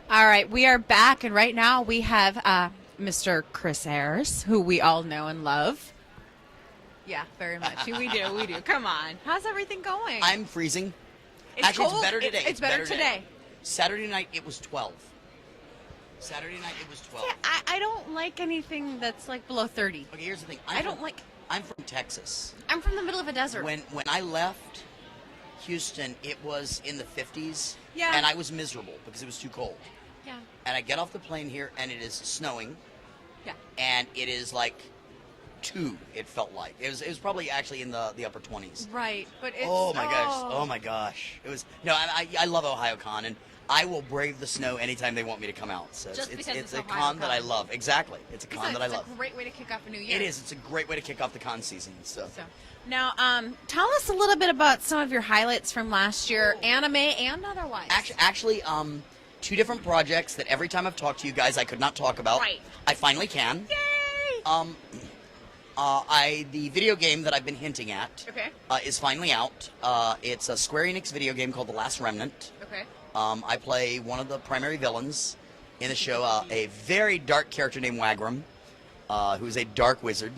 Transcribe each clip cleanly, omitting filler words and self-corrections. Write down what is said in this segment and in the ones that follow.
All right, we are back, and right now we have Mr. Chris Ayres, who we all know and love. Yeah, very much. We do. Come on. How's everything going? I'm freezing. It's Actually, cold. it's better today. It's better today. Saturday night, it was 12. Saturday night, it was 12. Yeah, I don't like anything that's like below 30. Okay, here's the thing. I'm from Texas. I'm from the middle of a desert. When I left Houston, it was in the 50s. Yeah. And I was miserable because it was too cold. Yeah. And I get off the plane here, and it is snowing. Yeah. And it is like 2, it felt like. It was probably actually in the upper 20s. Right, but it's... Oh my gosh. It was... No, I love Ohayocon, and I will brave the snow anytime they want me to come out. So Just because it's it's a con that I Ohayocon. love. Exactly. It's a con that I love. It's a great way to kick off a new year. It is. It's a great way to kick off the con season. So. Now, tell us a little bit about some of your highlights from last year, anime and otherwise. Actually, 2 different projects that every time I've talked to you guys I could not talk about. Right. I finally can. Yay! The video game that I've been hinting at is finally out. It's a Square Enix video game called The Last Remnant. Okay. I play one of the primary villains in the show, a very dark character named Wagram, who's a dark wizard.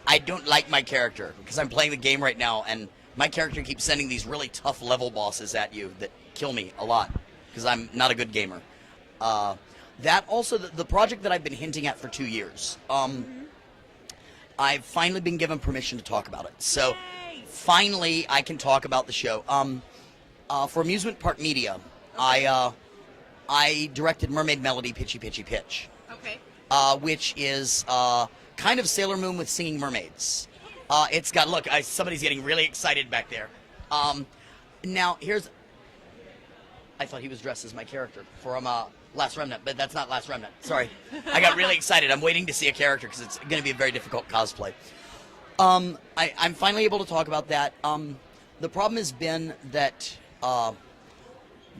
I don't like my character because I'm playing the game right now, and my character keeps sending these really tough level bosses at you that kill me a lot because I'm not a good gamer. That also, the project that I've been hinting at for 2 years, I've finally been given permission to talk about it. So, Yay! Finally, I can talk about the show. For Amusement Park Media, I directed Mermaid Melody Pitchy Pitchy Pitch. Okay. Which is kind of Sailor Moon with singing mermaids. It's got, look, somebody's getting really excited back there. Now, I thought he was dressed as my character from Last Remnant, but that's not Last Remnant. Sorry. I got really excited. I'm waiting to see a character because it's going to be a very difficult cosplay. I'm finally able to talk about that. The problem has been that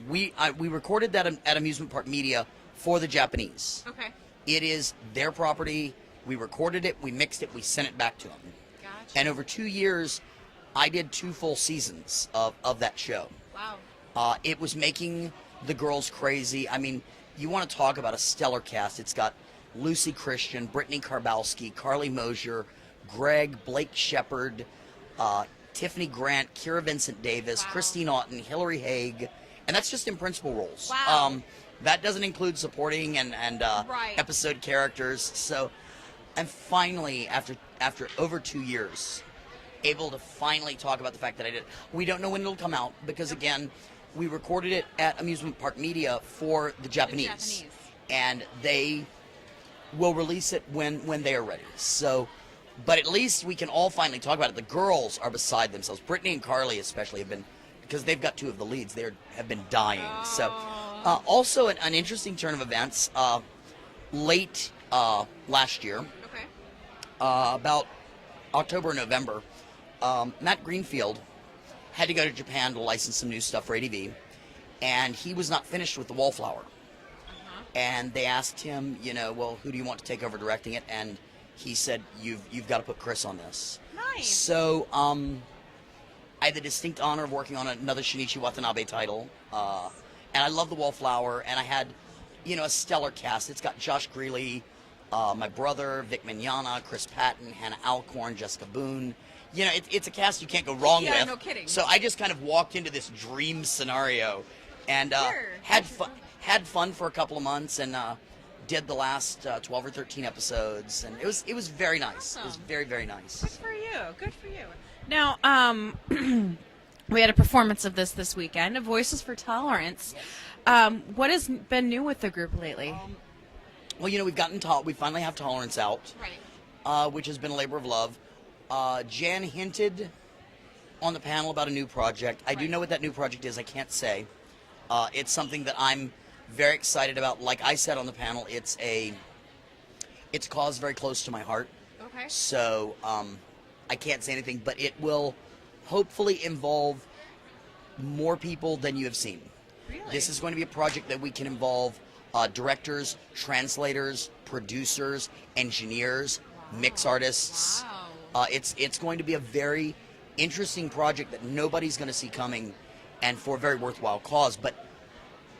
we recorded that at Amusement Park Media for the Japanese. Okay. It is their property. We recorded it, we mixed it, we sent it back to them. Gotcha. And over 2 years, I did 2 full seasons of that show. Wow. It was making the girls crazy. I mean, you want to talk about a stellar cast. It's got Lucy Christian, Brittany Karbowski, Carly Mosier, Greg, Blake Shepard, Tiffany Grant, Kira Vincent Davis, Wow. Christine Otten, Hillary Haig, and that's just in principal roles. Wow. That doesn't include supporting and Right. episode characters. So I'm finally, after over 2 years, able to finally talk about the fact that I did. We don't know when it'll come out because, again, we recorded it at Amusement Park Media for the Japanese. And they will release it when they are ready. So, but at least we can all finally talk about it. The girls are beside themselves. Brittany and Carly especially have been, because they've got 2 of the leads, they have been dying. Oh. So, also an interesting turn of events. Late last year, Okay. about October, November, Matt Greenfield had to go to Japan to license some new stuff for ADV, and he was not finished with The Wallflower. And they asked him, well, who do you want to take over directing it? And he said, you've got to put Chris on this. Nice. So, I had the distinct honor of working on another Shinichi Watanabe title, and I love The Wallflower, and I had, a stellar cast. It's got Josh Greeley, my brother, Vic Mignogna, Chris Patton, Hannah Alcorn, Jessica Boone. It's a cast you can't go wrong with. Yeah, no kidding. So I just kind of walked into this dream scenario, and Sure. had fun for a couple of months, and did the last 12 or 13 episodes, and it was very nice. Awesome. It was very, very nice. Good for you. Good for you. Now, we had a performance of this weekend, Voices for Tolerance. What has been new with the group lately? Well, we finally have Tolerance out, Right. which has been a labor of love. Jan hinted on the panel about a new project. I do Right. know what that new project is. I can't say. It's something that I'm very excited about. Like I said on the panel, it's a cause very close to my heart. Okay. So I can't say anything, but it will hopefully involve more people than you have seen. Really? This is going to be a project that we can involve directors, translators, producers, engineers, mix artists. Wow. It's going to be a very interesting project that nobody's going to see coming, and for a very worthwhile cause. But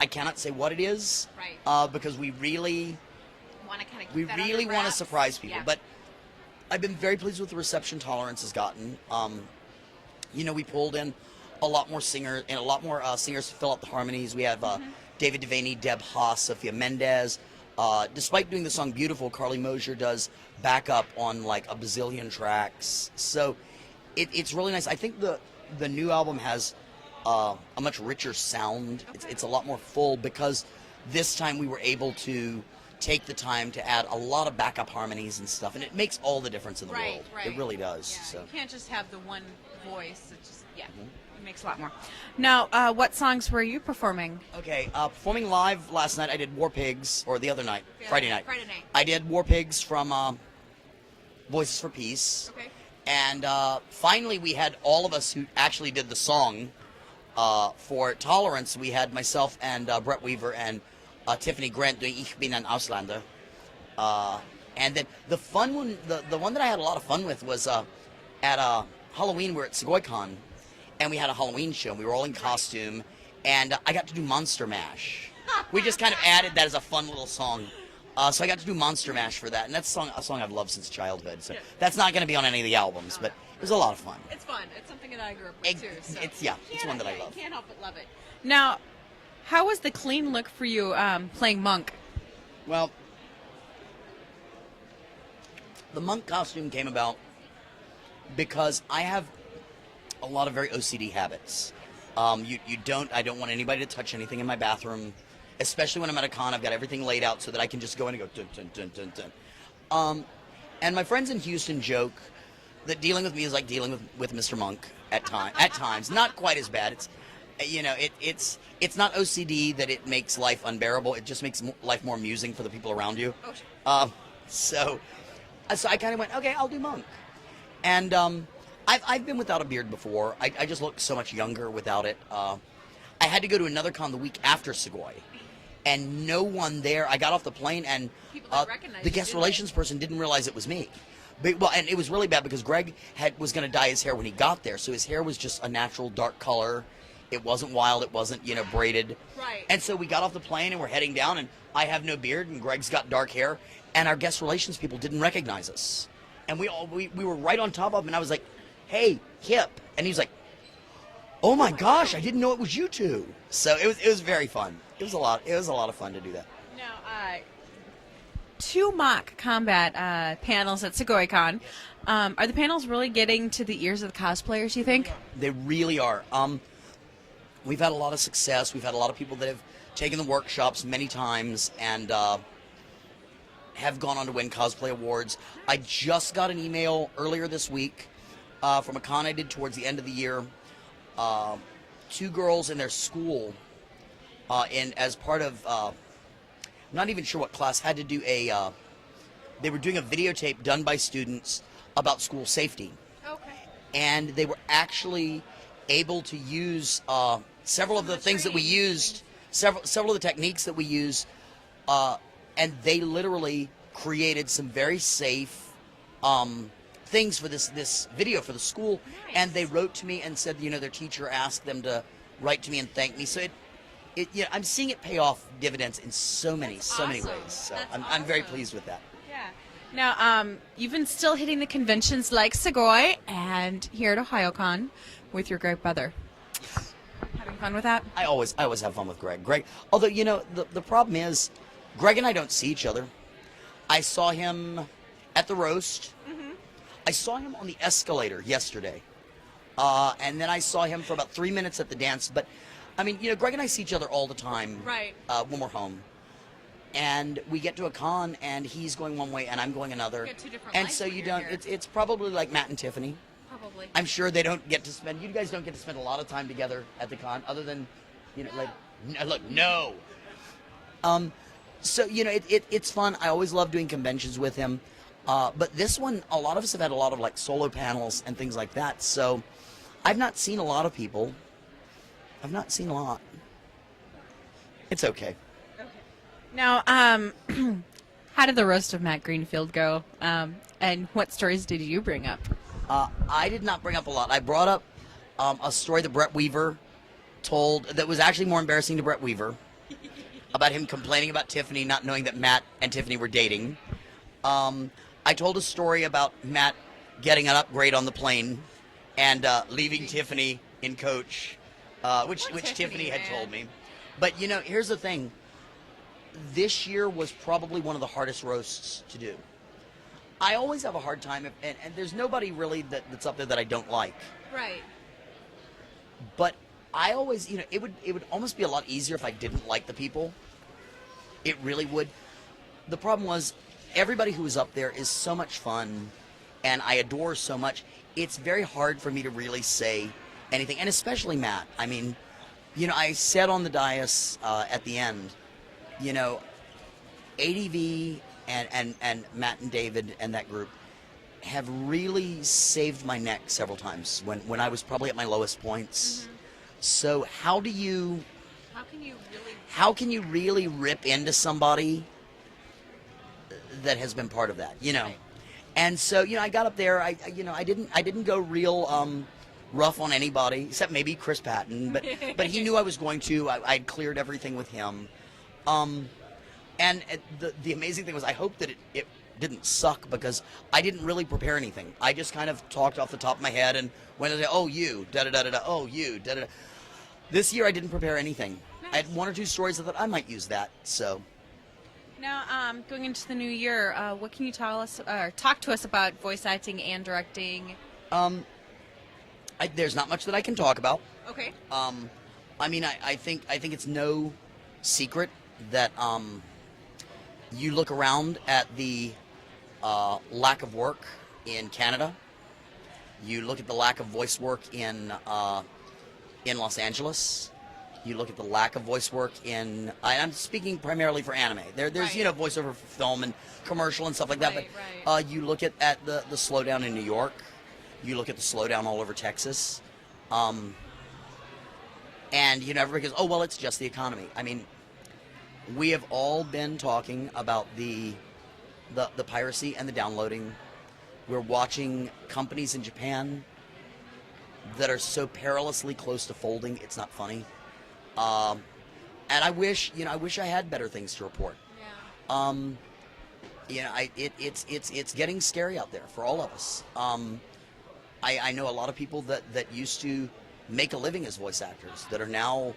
I cannot say what it is, Right. because we really Want to kind of want to surprise people. Yeah. But I've been very pleased with the reception Tolerance has gotten. We pulled in a lot more singers to fill out the harmonies. We have David Devaney, Deb Haas, Sophia Mendez. Despite doing the song Beautiful, Carly Mosier does backup on like a bazillion tracks. So it's really nice. I think the new album has a much richer sound. Okay. It's a lot more full because this time we were able to take the time to add a lot of backup harmonies and stuff, and it makes all the difference in the world. Right. It really does. Yeah, So. you can't just have the one voice. It just it makes a lot more. Now, what songs were you performing? Okay, performing live last night, I did War Pigs, or the other night, Friday night. Friday night. I did War Pigs from Voices for Peace. Okay. And finally, we had all of us who actually did the song for Tolerance. We had myself and Brett Weaver and Tiffany Grant doing Ich bin ein Ausländer. And then the fun one, the one that I had a lot of fun with was at Halloween. We're at Ohayocon, and we had a Halloween show. We were all in costume, and I got to do Monster Mash. We just kind of added that as a fun little song. So I got to do Monster Mash for that, and that's a song I've loved since childhood. So that's not going to be on any of the albums, but it was a lot of fun. It's fun. It's something that I grew up with too. So. It's one that I love. You can't help but love it. Now, how was the clean look for you playing Monk? Well, the monk costume came about because I have a lot of very OCD habits. I don't want anybody to touch anything in my bathroom, especially when I'm at a con. I've got everything laid out so that I can just go in and go dun dun dun dun dun. And my friends in Houston joke that dealing with me is like dealing with Mr. Monk at times. Not quite as bad. It's not OCD that it makes life unbearable. It just makes life more amusing for the people around you. Oh, sure. So I kind of went, okay, I'll do Monk. And I've been without a beard before. I just look so much younger without it. I had to go to another con the week after Segoy, and no one there. I got off the plane, and the guest relations person didn't realize it was me. And it was really bad because Greg was going to dye his hair when he got there, so his hair was just a natural dark color. It wasn't wild. It wasn't, braided. Right. And so we got off the plane and we're heading down, and I have no beard, and Greg's got dark hair, and our guest relations people didn't recognize us, and we were right on top of him, and I was like, "Hey, Kip," and he's like, "Oh my gosh, I didn't know it was you two." So it was very fun. It was a lot of fun to do that. Now, 2 mock combat panels at Segoycon. Are the panels really getting to the ears of the cosplayers, you think? They really are. We've had a lot of success. We've had a lot of people that have taken the workshops many times and have gone on to win cosplay awards. I just got an email earlier this week from a con I did towards the end of the year. 2 girls in their school, as part of, I'm not even sure what class, had to do they were doing a videotape done by students about school safety. Okay. And they were actually able to use several of the things that we used, several of the techniques that we use, and they literally created some very safe things for this video for the school. Nice. And they wrote to me and said, their teacher asked them to write to me and thank me. So I'm seeing it pay off dividends in so many ways. So I'm very pleased with that. Yeah. Now, you've been still hitting the conventions like Segoy and here at Ohayocon with your great brother. Having fun with that? I always have fun with Greg. Although, the problem is, Greg and I don't see each other. I saw him at the roast. Mm-hmm. I saw him on the escalator yesterday. And then I saw him for about 3 minutes at the dance. But, Greg and I see each other all the time. Right. When we're home. And we get to a con, and he's going one way, and I'm going another. You get 2 different and lives so when you you're don't. here. It's probably like Matt and Tiffany. Probably. I'm sure they don't get to spend. You guys don't get to spend a lot of time together at the con, other than, no. So it's fun. I always love doing conventions with him, but this one, a lot of us have had a lot of like solo panels and things like that. So I've not seen a lot of people. I've not seen a lot. It's okay. Now, how did the roast of Matt Greenfield go? And what stories did you bring up? I did not bring up a lot. I brought up a story that Brett Weaver told that was actually more embarrassing to Brett Weaver. about him complaining about Tiffany, not knowing that Matt and Tiffany were dating. I told a story about Matt getting an upgrade on the plane and leaving Tiffany in coach, which Tiffany had told me. But, you know, here's the thing. This year was probably one of the hardest roasts to do. I always have a hard time, and there's nobody really that's up there that I don't like. Right. But I always, you know, it would almost be a lot easier if I didn't like the people. It really would. The problem was, everybody who was up there is so much fun, and I adore so much. It's very hard for me to really say anything, and especially Matt. I mean, you know, I said on the dais at the end, you know, ADV and Matt and David and that group have really saved my neck several times when I was probably at my lowest points. Mm-hmm. So how can you really rip into somebody that has been part of that, you know? Right. And so, you know, I got up there, I didn't go real rough on anybody except maybe Chris Patton, but he knew I was going to. I'd cleared everything with him. And the amazing thing was, I hope that it didn't suck, because I didn't really prepare anything. I just kind of talked off the top of my head and went and said, oh, you, da-da-da-da-da, oh, you, da-da-da. This year I didn't prepare anything. Nice. I had one or two stories that I might use that, so. Now, going into the new year, what can you tell us, or talk to us about voice acting and directing? There's not much that I can talk about. Okay. I mean, I think it's no secret that you look around at the lack of work in Canada. You look at the lack of voice work in Los Angeles. You look at the lack of voice work in. I'm speaking primarily for anime. There's right. You know, voiceover for film and commercial and stuff like that. Right, but right. You look at the slowdown in New York. You look at the slowdown all over Texas. And you know, everybody goes, oh well, it's just the economy. I mean, we have all been talking about the piracy and the downloading. We're watching companies in Japan that are so perilously close to folding, it's not funny. And I wish I had better things to report. Yeah. You know, it's getting scary out there for all of us. I know a lot of people that used to make a living as voice actors that are now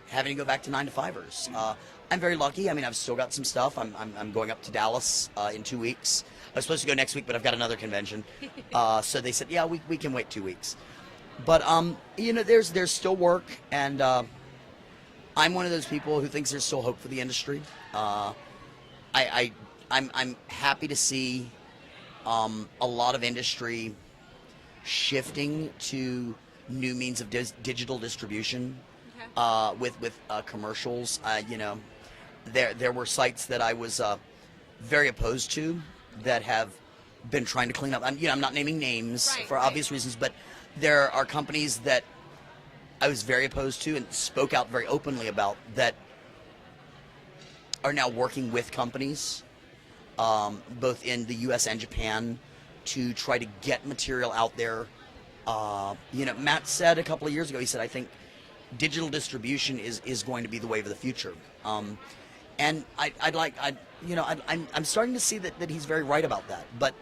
having to go back to 9-to-5ers. I'm very lucky. I mean, I've still got some stuff. I'm going up to Dallas in 2 weeks. I was supposed to go next week, but I've got another convention. So they said, yeah, we can wait 2 weeks. But you know, there's still work, and I'm one of those people who thinks there's still hope for the industry. I'm happy to see a lot of industry shifting to new means of digital distribution. Okay. With commercials. You know, there were sites that I was very opposed to that have been trying to clean up. I'm not naming names for obvious reasons, but there are companies that I was very opposed to and spoke out very openly about that are now working with companies, both in the U.S. and Japan, to try to get material out there. You know, Matt said a couple of years ago, he said, I think digital distribution is going to be the wave of the future. And I'm starting to see that he's very right about that. But,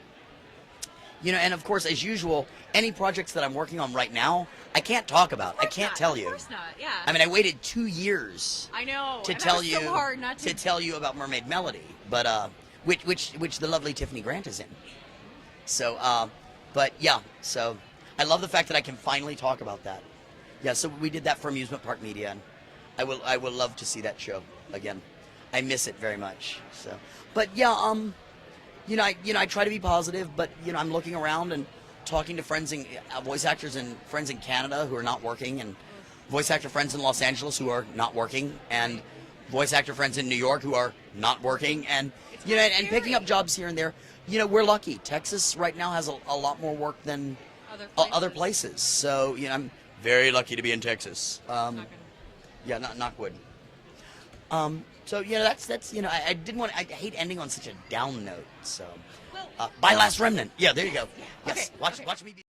you know, and of course, as usual, any projects that I'm working on right now, I can't talk about. I can't tell you. Of course not. Yeah. I mean, I waited 2 years. I know. To tell you so hard not to tell you about Mermaid Melody, but which the lovely Tiffany Grant is in. So, but yeah. So, I love the fact that I can finally talk about that. Yeah. So we did that for Amusement Park Media, and I will love to see that show again. I miss it very much. So, but yeah. I try to be positive, but you know, I'm looking around and talking to friends and voice actors and friends in Canada who are not working, and voice actor friends in Los Angeles who are not working, and voice actor friends in New York who are not working, and you know, and picking up jobs here and there. You know, we're lucky. Texas right now has a lot more work than other places. So you know, I'm very lucky to be in Texas. Yeah, knock wood. So you know, that's you know, I didn't want. I hate ending on such a down note. So, buy Last Remnant. Yeah, there you go. Yes, okay. Watch me be.